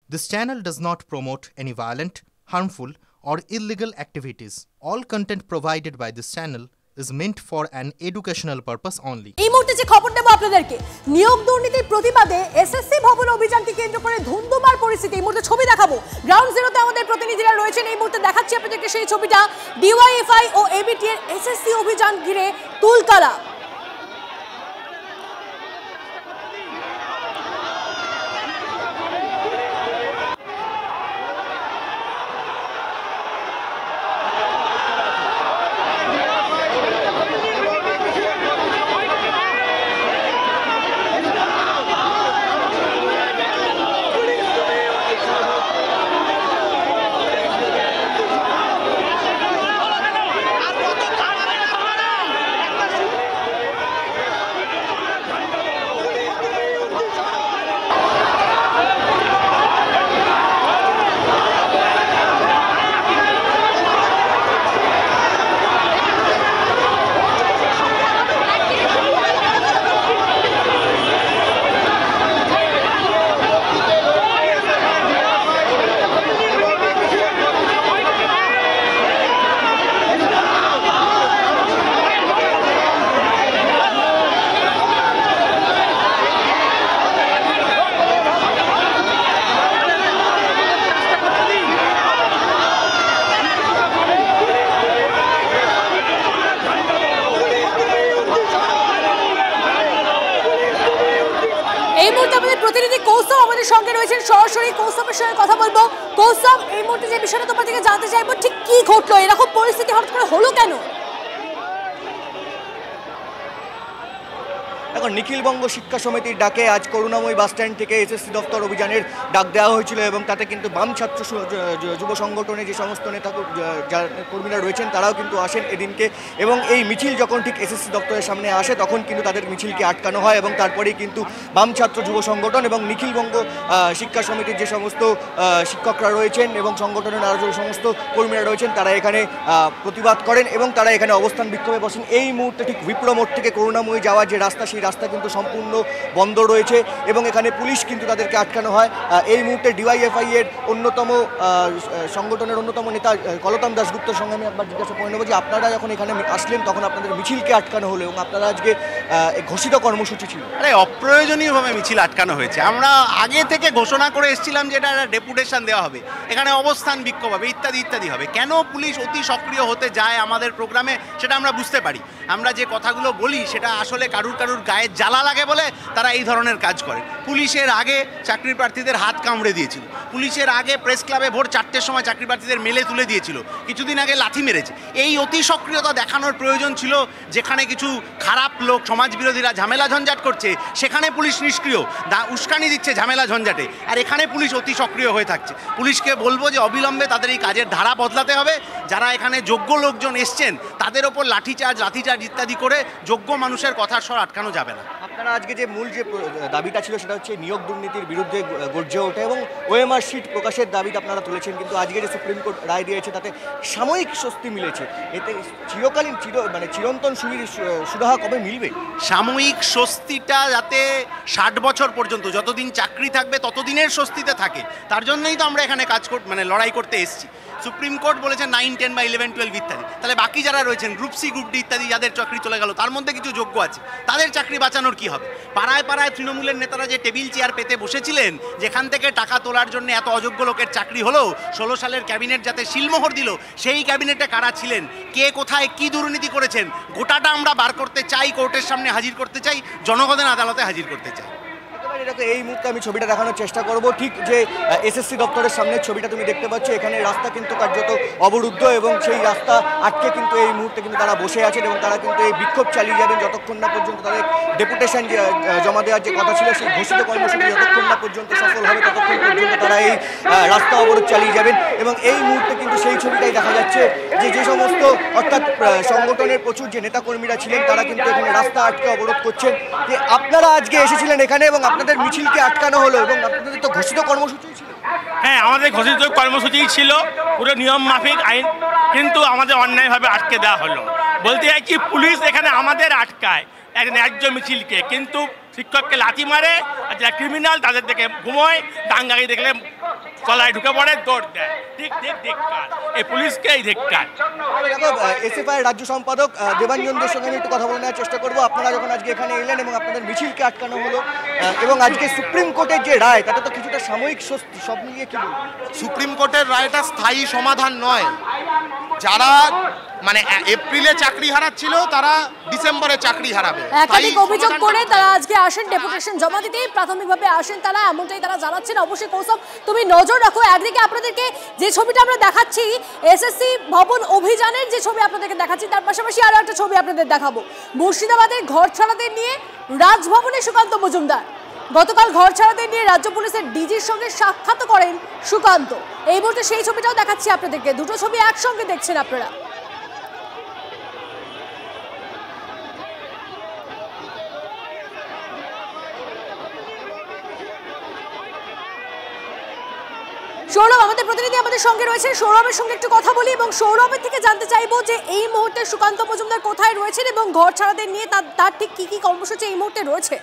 This channel does not promote any violent, harmful, or illegal activities. All content provided by this channel is meant for an educational purpose only. এই মুহূর্তে যে খবর দেব আপনাদেরকে, নিয়োগ দুর্নীতির প্রতিবাদে এসএসসি ভবন অভিযানকে কেন্দ্র করে ধুন্ধুমার পরিস্থিতি। এই মুহূর্তে ছবি দেখাবো, গ্রাউন্ড জিরোতে আমাদের প্রতিনিধিরা রয়েছেন। এই মুহূর্তে দেখাচ্ছি আপনাদেরকে সেই ছবিটা। ডিওয়াইএফআই ও এবিটি এর এসএসসি অভিযান ঘিরে তুলকালা। এই মুহূর্তে আমাদের প্রতিনিধি কৌস্তব আমাদের সঙ্গে রয়েছেন, সরাসরি কৌস্তবের সঙ্গে কথা বলবো। কৌস্তব, এই মুহূর্তে যে বিষয়টা তোমার থেকে জানতে চাইবো, ঠিক কি ঘটলো, এরকম পরিস্থিতি হঠাৎ করে হলো কেন? এখন নিখিলবঙ্গ শিক্ষা সমিতির ডাকে আজ করুণাময়ী বাসস্ট্যান্ড থেকে এসএসসি দপ্তর অভিযানের ডাক দেওয়া হয়েছিল এবং তাতে কিন্তু বাম ছাত্র যুব সংগঠনে যে সমস্ত নেতা কর্মীরা রয়েছেন তারাও কিন্তু আসেন এদিনকে। এবং এই মিছিল যখন ঠিক এসএসসি দপ্তরের সামনে আসে তখন কিন্তু তাদের মিছিলকে আটকানো হয় এবং তারপরেই কিন্তু বাম ছাত্র যুব সংগঠন এবং নিখিলবঙ্গ শিক্ষা সমিতির যে সমস্ত শিক্ষকরা রয়েছেন এবং সংগঠনের আরও যে সমস্ত কর্মীরা রয়েছেন তারা এখানে প্রতিবাদ করেন এবং তারা এখানে অবস্থান বিক্ষোভে বসেন। এই মুহূর্তে ঠিক বিপ্লব মোড় থেকে করুণাময়ী যাওয়ার যে রাস্তা, সেই রাস্তা কিন্তু সম্পূর্ণ বন্ধ রয়েছে এবং এখানে পুলিশ কিন্তু তাদেরকে আটকানো হয়। এই মুহূর্তে ডিওয়াইএফআই এর অন্যতম সংগঠনের অন্যতম নেতা কলতান দাশগুপ্তর সঙ্গে আমি একবার জিজ্ঞাসা করে নেব যে আপনারা যখন এখানে আসলেন তখন আপনাদের মিছিলকে আটকানো হলো এবং আপনারা আজকে ঘোষিত কর্মসূচি ছিল। আরে অপ্রয়োজনীয়ভাবে মিছিল আটকানো হয়েছে। আমরা আগে থেকে ঘোষণা করে এসেছিলাম যে এটা একটা ডেপুটেশন দেওয়া হবে, এখানে অবস্থান বিক্ষোভ হবে, ইত্যাদি ইত্যাদি হবে। কেন পুলিশ অতি সক্রিয় হতে যায় আমাদের প্রোগ্রামে সেটা আমরা বুঝতে পারি। আমরা যে কথাগুলো বলি সেটা আসলে কারুর গায়ে জ্বালা লাগে বলে তারা এই ধরনের কাজ করে। পুলিশের আগে চাকরি প্রার্থীদের হাত কামড়ে দিয়েছিল, পুলিশের আগে প্রেস ক্লাবে ভোর 4টের সময় চাকরি প্রার্থীদের মেলে তুলে দিয়েছিল, কিছুদিন আগে লাথি মেরেছে। এই অতি সক্রিয়তা দেখানোর প্রয়োজন ছিল। যেখানে কিছু খারাপ লোক সমাজবিরোধীরা ঝামেলা ঝঞ্ঝাট করছে সেখানে পুলিশ নিষ্ক্রিয়, উস্কানি দিচ্ছে ঝামেলা ঝঞ্ঝাটে, আর এখানে পুলিশ অতি সক্রিয় হয়ে থাকছে। পুলিশকে বলবো যে অবিলম্বে তাদের এই কাজের ধারা বদলাতে হবে। যারা এখানে যোগ্য লোকজন এসছেন তাদের ওপর লাঠিচার্জ ইত্যাদি করে যোগ্য মানুষের কথার স্বর আটকানো যাবে না। আপনারা আজকে যে মূল যে দাবিটা ছিল সেটা হচ্ছে নিয়োগ দুর্নীতির বিরুদ্ধে গর্জে ওঠা এবং ওএমআর শিট প্রকাশের দাবিটা আপনারা তুলেছেন, কিন্তু আজকে যে সুপ্রিম কোর্ট রায় দিয়েছে তাতে সাময়িক স্বস্তি মিলেছে। এতে চিরকালীন চিরন্তন সুরাহা কবে মিলবে? সাময়িক স্বস্তিটা যাতে 60 বছর পর্যন্ত যতদিন চাকরি থাকবে ততদিনের স্বস্তিতে থাকে, তার জন্যই তো আমরা এখানে লড়াই করতে এসেছি। সুপ্রিম কোর্ট বলেছে 9, 10 বা 11, 12 ইত্যাদি। তাহলে বাকি যারা রয়েছেন গ্রুপ সি, গ্রুপ ডি ইত্যাদি, যাদের চাকরি চলে গেল তার মধ্যে কিছু যোগ্য আছে, তাদের চাকরি বাঁচানোর কি হবে? পাড়ায় পাড়ায় তৃণমূলের নেতারা যে টেবিল চেয়ার পেতে বসেছিলেন, যেখান থেকে টাকা তোলার জন্য এত অযোগ্য লোকের চাকরি হলো, 16 সালের ক্যাবিনেট যাতে সিলমোহর দিল, সেই ক্যাবিনেটে কারা ছিলেন, কে কোথায় কি দুর্নীতি করেছেন, গোটাটা আমরা বার করতে চাই, কোর্টের সামনে হাজির করতে চাই, জনগণের আদালতে হাজির করতে চাই। এই মুহূর্তে আমি ছবিটা দেখানোর চেষ্টা করব। ঠিক যে এসএসসি দপ্তরের সামনের ছবিটা তুমি দেখতে পাচ্ছ, এখানে রাস্তা কিন্তু কার্যত অবরুদ্ধ এবং সেই রাস্তা আটকে কিন্তু এই মুহূর্তে কিন্তু তারা বসে আছেন এবং তারা কিন্তু এই বিক্ষোভ চালিয়ে যাবেন যতক্ষণ না পর্যন্ত তাদের ডেপুটেশন জমা দেওয়ার যে কথা ছিল সেই ঘোষিত কর্মসূচি যতক্ষণ না পর্যন্ত সফল হবে ততক্ষণ পর্যন্ত তারা এই রাস্তা অবরোধ চালিয়ে যাবেন। এবং এই মুহূর্তে কিন্তু সেই ছবিটাই দেখা যাচ্ছে যে সমস্ত অর্থাৎ সংগঠনের প্রচুর যে নেতাকর্মীরা ছিলেন তারা কিন্তু এখানে রাস্তা আটকে অবরোধ করছেন। যে আপনারা আজকে এসেছিলেন এখানে এবং আপনাদের মিছিলকে আটকানো হলো এবং আপনাদের তো ঘোষিত কর্মসূচি ছিল। হ্যাঁ, আমাদের ঘোষিত কর্মসূচি ছিল, পুরো নিয়ম মাফিক আইন, কিন্তু আমাদের অন্যায়ভাবে আটকে দেওয়া হলো। বলতে চাই কি, পুলিশ এখানে আমাদের আটকায় এক ন্যায্য মিছিলকে, কিন্তু শিক্ষককে লাথি মারে, আর যারা ক্রিমিনাল তাদের দেখে ঘুমোয়, দাঙ্গাকে দেখলে তলায় ঢুকে পড়ে দৌড় দেয়। ঠিক ঠিক ধিক্কার, এই পুলিশকেই ধিক্কার। এসএফআই রাজ্য সম্পাদক দেবাঞ্জনদের সঙ্গে আমি একটু কথা বলে নেওয়ার চেষ্টা করবো। আপনারা যখন আজকে এখানে এলেন এবং আপনাদের মিছিলকে আটকানো হলো এবং আজকে সুপ্রিম কোর্টের যে রায় তাতে তো কিছুটা সাময়িক স্বস্তি, সব মিলিয়ে কি বলবেন? সুপ্রিম কোর্টের রায়টা স্থায়ী সমাধান নয়। যারা মানে এপ্রিলে চাকরি হারাচ্ছিল তারা ডিসেম্বরে চাকরি হারাবে। একাধিক অভিযোগ করে তারা আজকে আসেন ডেপুটেশন জমা দিতে, প্রাথমিকভাবে আসেন তারা, এমনটাই তারা জানাচ্ছেন। অবশ্যই কৌস্তব তুমি নজর রাখো। একদিকে আপনাদেরকে যে ছবিটা আমরা দেখাচ্ছি এসএসসি ভবন অভিযানের যে ছবি আপনাদেরকে দেখাচ্ছি, তার পাশাপাশি আরো একটা ছবি আপনাদের দেখাবো। মুর্শিদাবাদের ঘর ছাড়াদের নিয়ে রাজভবনে সুকান্ত মজুমদার। গতকাল ঘর ছাড়াদের নিয়ে রাজ্য পুলিশের ডিজির সঙ্গে সাক্ষাৎ করেন সুকান্ত। এই মুহূর্তে সেই ছবিটাও দেখাচ্ছি আপনাদেরকে, দুটো ছবি একসঙ্গে দেখছেন আপনারা। সৌরভ আমাদের প্রতিনিধি আমাদের সঙ্গে রয়েছে, সৌরভের সঙ্গে একটু কথা বলি এবং সৌরভের থেকে জানতে চাইবো যে এই মুহূর্তে সুকান্ত মজুমদার কোথায় রয়েছেন এবং ঘর ছাড়াদের নিয়ে তার ঠিক কি কি কর্মসূচি এই মুহূর্তে রয়েছে।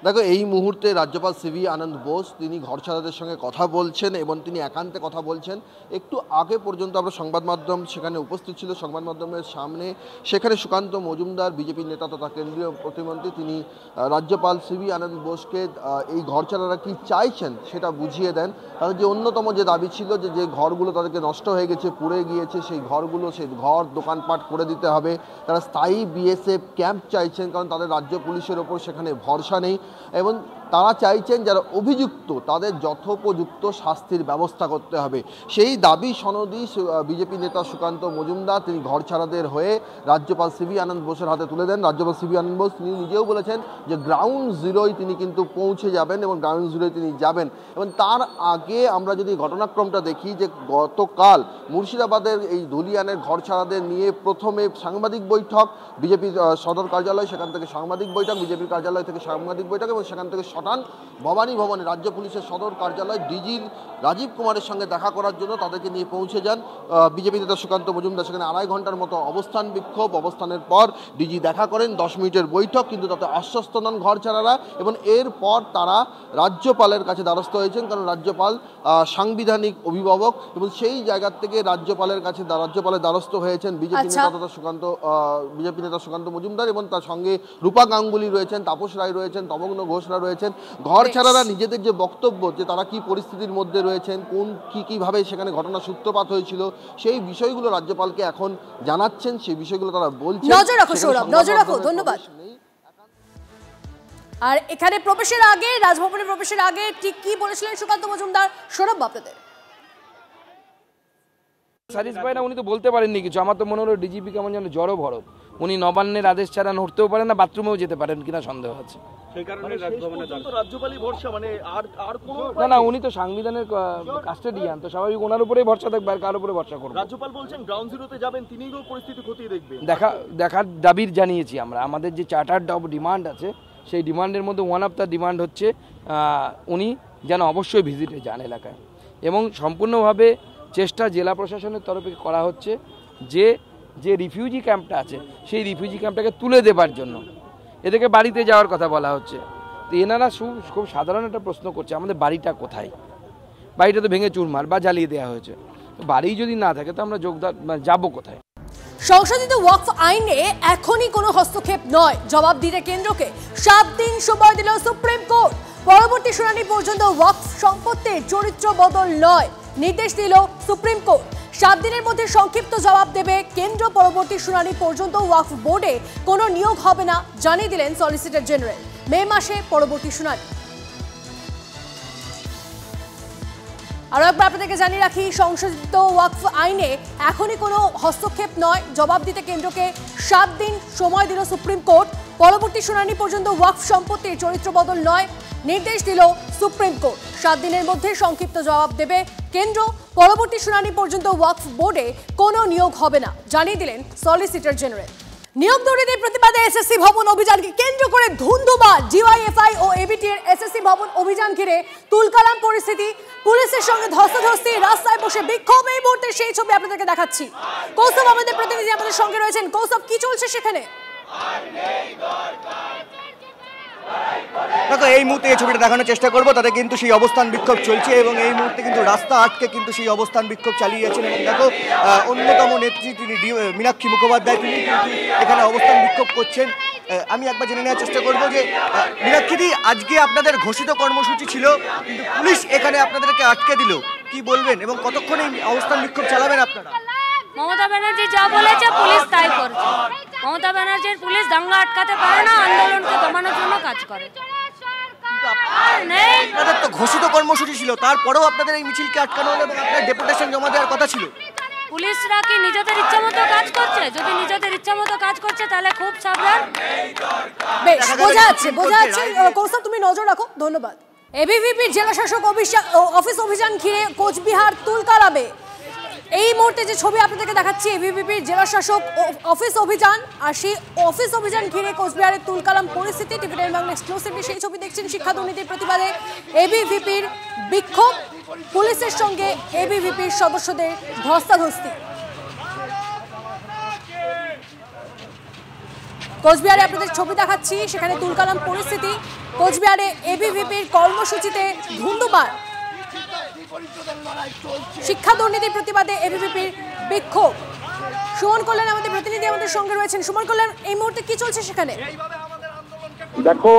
দেখো, এই মুহূর্তে রাজ্যপাল সিভি আনন্দ বোস তিনি ঘরছাড়াদের সঙ্গে কথা বলছেন এবং তিনি একান্তে কথা বলছেন। একটু আগে পর্যন্ত আমরা সংবাদ মাধ্যম সেখানে উপস্থিত ছিল, সংবাদ মাধ্যমের সামনে সেখানে সুকান্ত মজুমদার বিজেপি নেতা তথা কেন্দ্রীয় প্রতিমন্ত্রী তিনি রাজ্যপাল সিভি আনন্দ বোসকে এই ঘরছাড়ারা কি চাইছেন সেটা বুঝিয়ে দেন। তাদের যে অন্যতম যে দাবি ছিল যে ঘরগুলো তাদেরকে নষ্ট হয়ে গেছে, পুড়ে গিয়েছে, সেই ঘরগুলো সেই ঘর দোকানপাট করে দিতে হবে। তারা স্থায়ী বিএসএফ ক্যাম্প চাইছেন, কারণ তাদের রাজ্য পুলিশের ওপর সেখানে ভরসা নেই এবং তারা চাইছেন যারা অভিযুক্ত তাদের যথোপযুক্ত শাস্তির ব্যবস্থা করতে হবে। সেই দাবি সনদি বিজেপি নেতা সুকান্ত মজুমদার তিনি ঘরছাড়াদের হয়ে রাজ্যপাল সিভি আনন্দ বোসের হাতে তুলে দেন। রাজ্যপাল সিভি আনন্দ বোস তিনি নিজেও বলেছেন যে গ্রাউন্ড জিরোয় তিনি কিন্তু পৌঁছে যাবেন এবং গ্রাউন্ড জিরোয় তিনি যাবেন। এবং তার আগে আমরা যদি ঘটনাক্রমটা দেখি যে গতকাল মুর্শিদাবাদের এই ধুলিয়ানের ঘরছাড়াদের নিয়ে প্রথমে সাংবাদিক বৈঠক, বিজেপির সদর কার্যালয় সেখান থেকে সাংবাদিক বৈঠক, বিজেপির কার্যালয় থেকে সাংবাদিক বৈঠক এবং সেখান থেকে শটান ভবানী ভবনে রাজ্য পুলিশের সদর কার্যালয় ডিজির রাজীব কুমারের সঙ্গে দেখা করার জন্য তাদেরকে নিয়ে পৌঁছে যান বিজেপি নেতা সুকান্ত মজুমদার। সেখানে 2.5 ঘন্টার মতো অবস্থান বিক্ষোভ, অবস্থানের পর ডিজি দেখা করেন, 10 মিনিটের বৈঠক, কিন্তু তাতে আশ্বস্ত নন ঘরছাড়ারা এবং এরপর তারা রাজ্যপালের কাছে দ্বারস্থ হয়েছেন, কারণ রাজ্যপাল সাংবিধানিক অভিভাবক এবং সেই জায়গা থেকে রাজ্যপালের কাছে রাজ্যপালের দ্বারস্থ হয়েছেন বিজেপি নেতা সুকান্ত মজুমদার এবং তার সঙ্গে রূপা গাঙ্গুলি রয়েছেন, তাপস রায় রয়েছেন, তমগ্ন ঘোষরা রয়েছেন। ঘরছাড়ারা নিজেদের যে বক্তব্য যে তারা কি পরিস্থিতির মধ্যে রয়েছেন, কিভাবে সেখানে ঘটনা সূত্রপাত হয়েছিল, সেই বিষয়গুলো রাজ্যপালকে এখন জানাচ্ছেন, সেই বিষয়গুলো তারা বলছেন। নজর রাখো সৌরভ, নজর রাখো, ধন্যবাদ। আর এখানে প্রবেশের আগে, রাজভবনে প্রবেশের আগে ঠিক কি বলেছিলেন সুকান্ত মজুমদার, সৌরভ আপনাদের। স্যাটিসফাই না, উনি তো বলতে পারেননি কিছু। আমার তো মনে হলো ডিজিপি কেমন যেন জড়ো ভরত, উনি নবান্নের আদেশ ছাড়া নড়তেও পারেন না, বাথরুমেও যেতে পারেন কিনা সন্দেহ আছে। না, উনি তো সাংবিধানের কাস্টোডিয়ান, তো স্বাভাবিক ওনার উপরেই ভরসা থাকবে, আর কার উপরে ভরসা করবো। রাজ্যপাল বলছেন গ্রাউন্ড জিরোতে যাবেন, তিনিও পরিস্থিতি খতিয়ে দেখবেন। দেখার দাবির জানিয়েছি আমরা। আমাদের যে চার্টার্ড অফ ডিমান্ড আছে সেই ডিমান্ডের মধ্যে ওয়ান অফ দ্য ডিমান্ড হচ্ছে উনি যেন অবশ্যই ভিজিটে যান এলাকায়, এবং সম্পূর্ণভাবে চেষ্টা জেলা প্রশাসনের তরফে করা হচ্ছে যে রিফিউজি ক্যাম্পটা আছে সেই রিফিউজি ক্যাম্পটাকে তুলে দেবার জন্য। এদেরকে বাড়িতে যাওয়ার কথা বলা হচ্ছে, তো এনারা খুব সাধারণ একটা প্রশ্ন করছে, আমাদের বাড়িটা কোথায়? বাড়িটা তো ভেঙে চুরমার বা জ্বালিয়ে দেওয়া হয়েছে, তো বাড়ি যদি না থাকে তো আমরা যাবো কোথায়? সংশোধিত ওয়াকফ আইনে এখনই কোনো হস্তক্ষেপ নয়, জবাব দিতে কেন্দ্রকে 7 দিন সময় দিল সুপ্রিম কোর্ট। পরবর্তী শুনানি পর্যন্ত ওয়াকফ সম্পত্তির চরিত্র বদল নয়, নির্দেশ দিল সুপ্রিম কোর্ট। 7 দিনের মধ্যে সংক্ষিপ্ত জবাব দেবে কেন্দ্র। পরবর্তী শুনানি পর্যন্ত ওয়াকফ বোর্ডে কোনো নিয়োগ হবে না, জানিয়ে দিলেন সলিসিটর জেনারেল। মে মাসে পরবর্তী শুনানি। আরও একবার আপনাদেরকে জানিয়ে রাখি, সংশোধিত ওয়াকফ আইনে এখনই কোনো হস্তক্ষেপ নয়, জবাব দিতে কেন্দ্রকে 7 দিন সময় দিল সুপ্রিম কোর্ট। পরবর্তী শুনানি পর্যন্ত ওয়াকফ সম্পত্তির চরিত্র বদল নয়, নির্দেশ দিল সুপ্রিম কোর্ট। 7 দিনের মধ্যে সংক্ষিপ্ত জবাব দেবে কেন্দ্র। পরবর্তী শুনানি পর্যন্ত ওয়াকফ বোর্ডে কোনো নিয়োগ হবে না, জানিয়ে দিলেন সলিসিটর জেনারেল। নিয়োগ দুর্নীতির প্রতিবাদে এসএসসি ভবন অভিযানকে কেন্দ্র করে ধুন্ধুমার। ডিওয়াইএফআই ও এবিটির এসএসসি ভবন অভিযান ঘিরে তুলকালাম পরিস্থিতি, পুলিশের সঙ্গে ধস্তাধস্তি, রাস্তায় বসে বিক্ষোভ। এই মুহূর্তে সেই ছবি আপনাদেরকে দেখাচ্ছি। কৌস্তব আমাদের প্রতিনিধি আমাদের সঙ্গে রয়েছেন। কৌস্তব, কি চলছে সেখানে? দেখো এই মুহূর্তে এই ছবিটা দেখানোর চেষ্টা করবো, তাতে কিন্তু সেই অবস্থান বিক্ষোভ চলছে এবং এই মুহূর্তে কিন্তু রাস্তা আটকে কিন্তু সেই অবস্থান বিক্ষোভ চালিয়ে যাচ্ছেন। এবং দেখো অন্যতম নেত্রী তিনি মীনাক্ষী মুখোপাধ্যায় তিনি কিন্তু এখানে অবস্থান বিক্ষোভ করছেন। আমি একবার জেনে নেওয়ার চেষ্টা করবো যে মীনাক্ষীদি, আজকে আপনাদের ঘোষিত কর্মসূচি ছিল কিন্তু পুলিশ এখানে আপনাদেরকে আটকে দিল, কি বলবেন এবং কতক্ষণ এই অবস্থান বিক্ষোভ চালাবেন আপনারা? মমতা ব্যানার্জি যা বলেছে পুলিশ তাই করছে। মমতা ব্যানার্জির পুলিশ দাঙ্গা আটকাতে পারে না, আন্দোলনকে দমানোর জন্য কাজ করে। আপনাদের তো ঘোষিত কর্মসূচি ছিল, তারপরেও আপনাদের এই মিছিলকে আটকানো হলো এবং আপনার ডেপুটেশন জমা দেওয়ার কথা ছিল। পুলিশরা কি নিজেদের ইচ্ছা মতো কাজ করছে? যদি নিজেদের ইচ্ছা মতো কাজ করছে তাহলে খুব সাবধান। বেশ, বোঝা যাচ্ছে। কৌস্তব, তুমি নজর রাখো। ধন্যবাদ। এবিভিপির জেলা শাসক অফিস অভিযান ঘিরে কোচবিহার তুলকালামে এই মুহূর্তে যে ছবি আপনাদেরকে দেখাচ্ছি, এবিভিপির জেলা শাসক অফিস অভিযান, আর সেই অফিস অভিযান ঘিরে কোচবিহারের তুলকালাম পরিস্থিতি। টিভি9 বাংলা এক্সক্লুসিভলি সেই ছবি দেখছেন। শিক্ষা দুর্নীতির প্রতিবাদে এবিভিপির বিক্ষোভ, পুলিশের সঙ্গে এবিভিপির সদস্যদের ধস্তাধস্তি। কোচবিহারে আপনাদের ছবি দেখাচ্ছি, সেখানে তুলকালাম পরিস্থিতি। কোচবিহারে এবিভিপির কর্মসূচিতে ধুন্ধুমার, শিক্ষা দুর্নীতির প্রতিবাদে এবিভিপির বিক্ষোভ। সুমন কল্যাণ আমাদের প্রতিনিধি আমাদের সঙ্গে রয়েছেন। সুমন কল্যাণ, এই মুহূর্তে কি চলছে সেখানে? দেখো,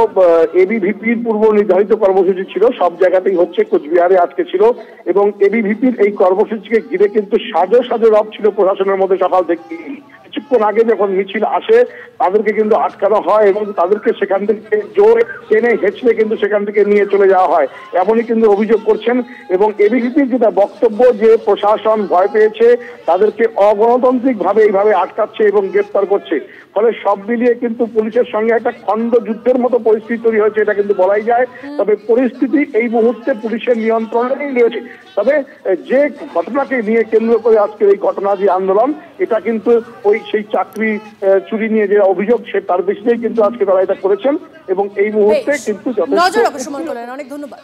এবিভিপির পূর্ব নির্ধারিত কর্মসূচি ছিল, সব জায়গাতেই হচ্ছে, কোচবিহারে আজকে ছিল এবং এবিভিপির এই কর্মসূচিকে ঘিরে কিন্তু সাজো সাজো রব ছিল প্রশাসনের মধ্যে। সকাল থেকে কিছুক্ষণ আগে যখন মিছিল আসে তাদেরকে কিন্তু আটকানো হয় এবং তাদেরকে সেখান থেকে জোরে টেনে হেঁচড়ে কিন্তু সেখান থেকে নিয়ে চলে যাওয়া হয়, এমনই কিন্তু অভিযোগ করছেন। এবং এবিভিপির যেটা বক্তব্য যে প্রশাসন ভয় পেয়েছে, তাদেরকে অগণতান্ত্রিক ভাবে এইভাবে আটকাচ্ছে এবং গ্রেপ্তার করছে, ফলে সব মিলিয়ে কিন্তু পুলিশের সঙ্গে একটা খন্ড যুদ্ধের মতো পরিস্থিতি তৈরি হয়েছে, এটা কিন্তু বলাই যায়। তবে পরিস্থিতি এই মুহূর্তে পুলিশের নিয়ন্ত্রণেই রয়েছে। তবে যে ঘটনাকে নিয়ে কেন্দ্র করে আজকের এই ঘটনা, যে আন্দোলন, এটা কিন্তু সেই চাকরি চুরি নিয়ে যে অভিযোগ, সে তার বিষয়েই কিন্তু আজকে তারা এটা করেছেন এবং এই মুহূর্তে কিন্তু নজর রাখো সুমন কল্যাণ, অনেক ধন্যবাদ।